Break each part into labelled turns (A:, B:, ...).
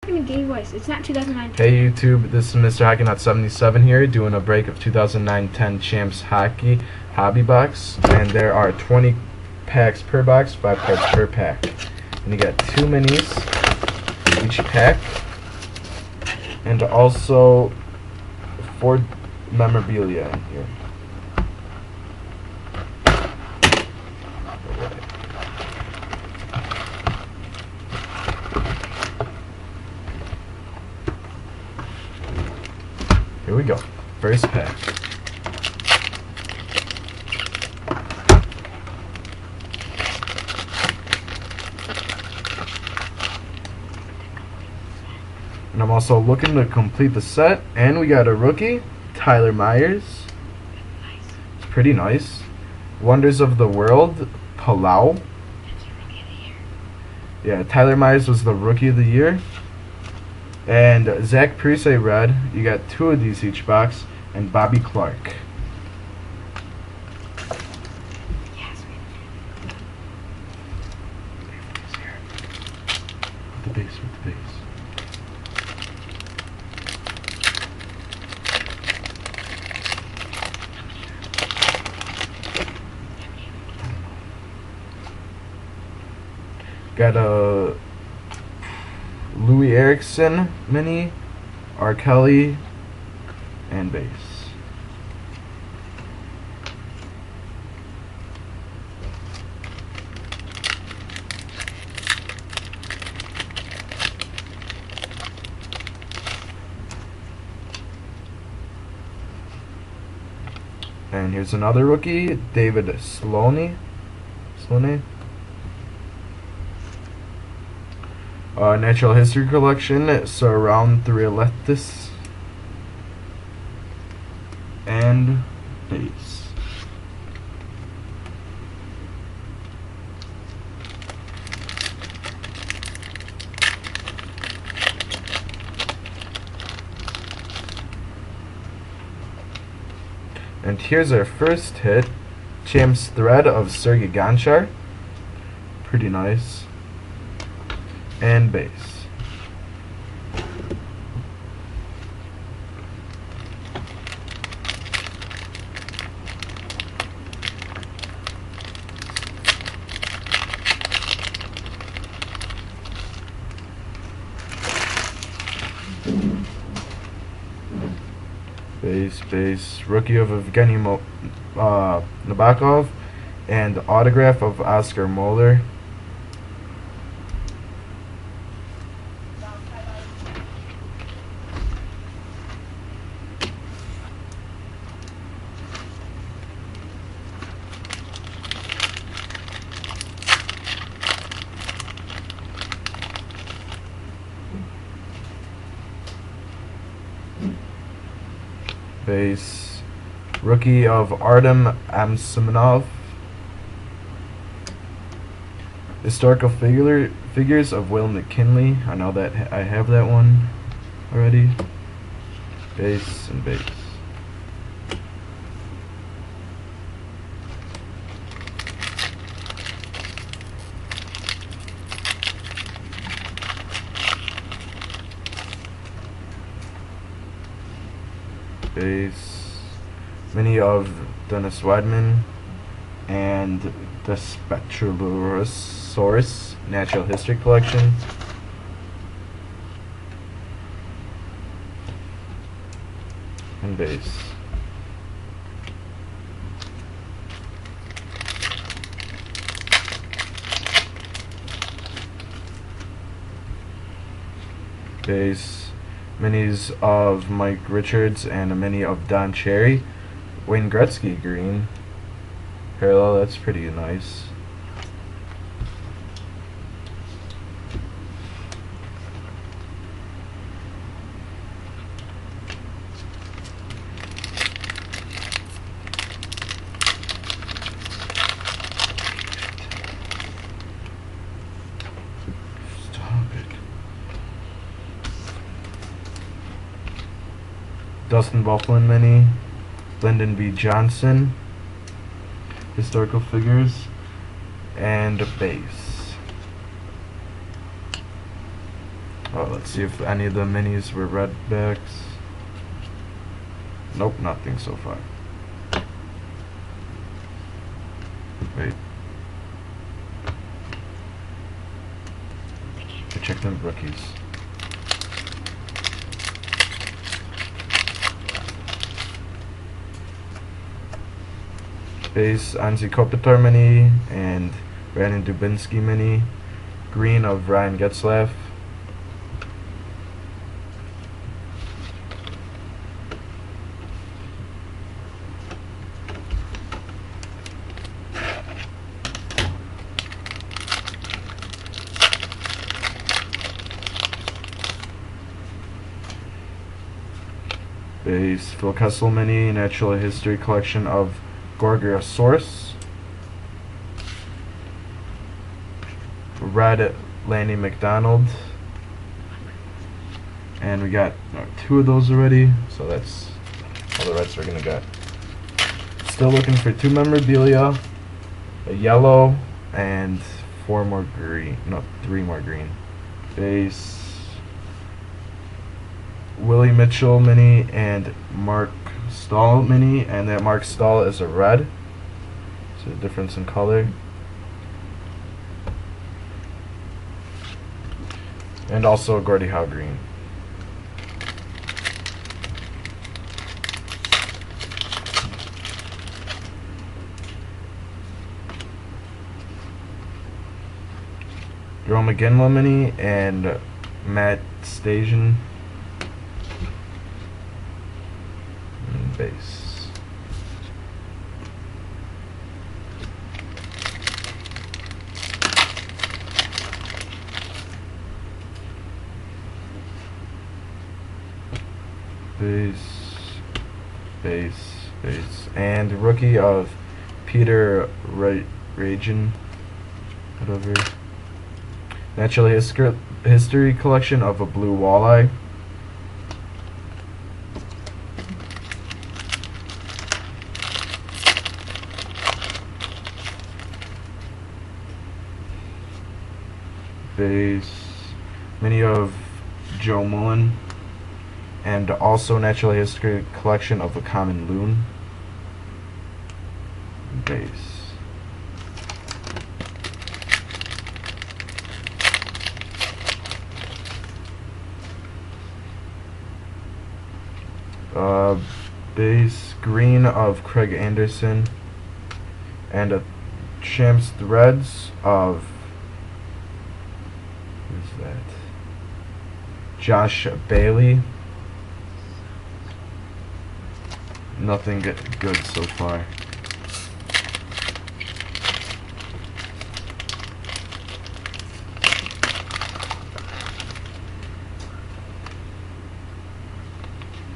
A: Game Voice. It's not 2009.
B: Hey YouTube, this is Mr. HockeyNut77 here, doing a break of 2009-10 Champs Hockey Hobby Box, and there are 20 packs per box, 5 cards per pack, and you got 2 minis each pack, and also 4 memorabilia in here. Here we go. First pack. And I'm also looking to complete the set. And we got a rookie, Tyler Myers. It's pretty nice. Wonders of the World, Palau. Yeah, Tyler Myers was the Rookie of the Year. And Zach Parise red, you got 2 of these each box, and Bobby Clark. With the base. Got a Louis Erickson mini, R. Kelly, and base. And here's another rookie, David Sloane. Natural History Collection, Surround Threalettis, and base. And here's our first hit, Champs Thread of Sergei Gonchar. Pretty nice. And base. Base. Rookie of Evgeny Nabokov, and autograph of Oscar Moeller. Base. Rookie of Artem Amseminov. Historical figures of Will McKinley. I know that I have that one already. Base and base. Base. Mini of Dennis Weidman, and the Spectrulosaurus Natural History Collection. And base. Base. Minis of Mike Richards and a mini of Don Cherry. Wayne Gretzky green. Parallel, that's pretty nice. Dustin Byfuglien mini, Lyndon B. Johnson, historical figures, and a base. Oh, let's see if any of the minis were red backs. Nope, nothing so far. Wait. Check them rookies. Base Anze Kopitar mini and Brandon Dubinsky mini. Green of Ryan Getzlaff. Base Phil Kessel mini, Natural History Collection of Gorgosaurus. Red Lanny McDonald. And we got 2 of those already, so that's all the reds we're gonna get. Still looking for 2 memorabilia, a yellow, and 4 more green. No, 3 more green. Base Willie Mitchell mini and Mark Stahl mini, and that Mark Stahl is a red, so the difference in color. And also a Gordie Howe green. Jerome McGinley mini and Matt Stajan. Base. Base. And rookie of Peter Rajan, whatever. Natural History Collection of a blue walleye. Base mini of Joe Mullen, and also Natural History Collection of a common loon. Base. Base green of Craig Anderson, and a Champs Threads of Josh Bailey. Nothing good so far.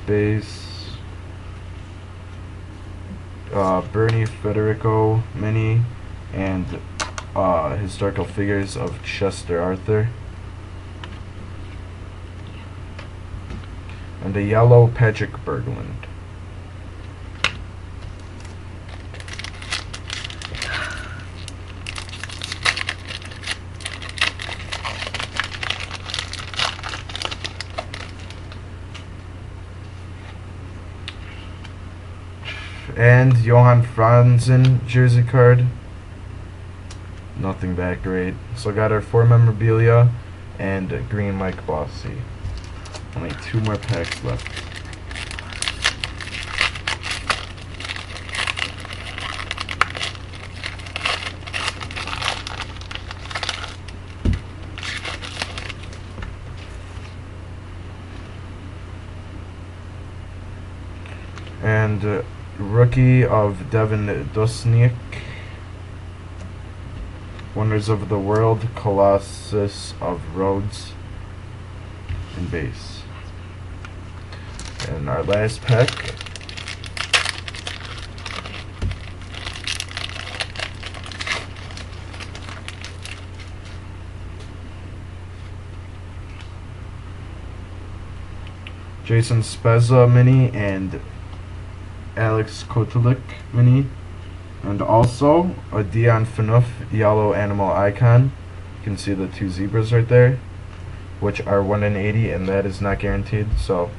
B: Base Bernie Federico mini and historical figures of Chester Arthur. And a yellow Patrick Berglund. And Johan Franzen jersey card. Nothing that great. So got our 4 memorabilia and a green Mike Bossy. Only 2 more packs left. And rookie of Devin Dusniak. Wonders of the World, Colossus of Rhodes, and base. And our last pack. Jason Spezza mini and Alex Kotelik mini, and also a Dion Phaneuf yellow animal icon. You can see the 2 zebras right there. which are 1 in 80, and that is not guaranteed. So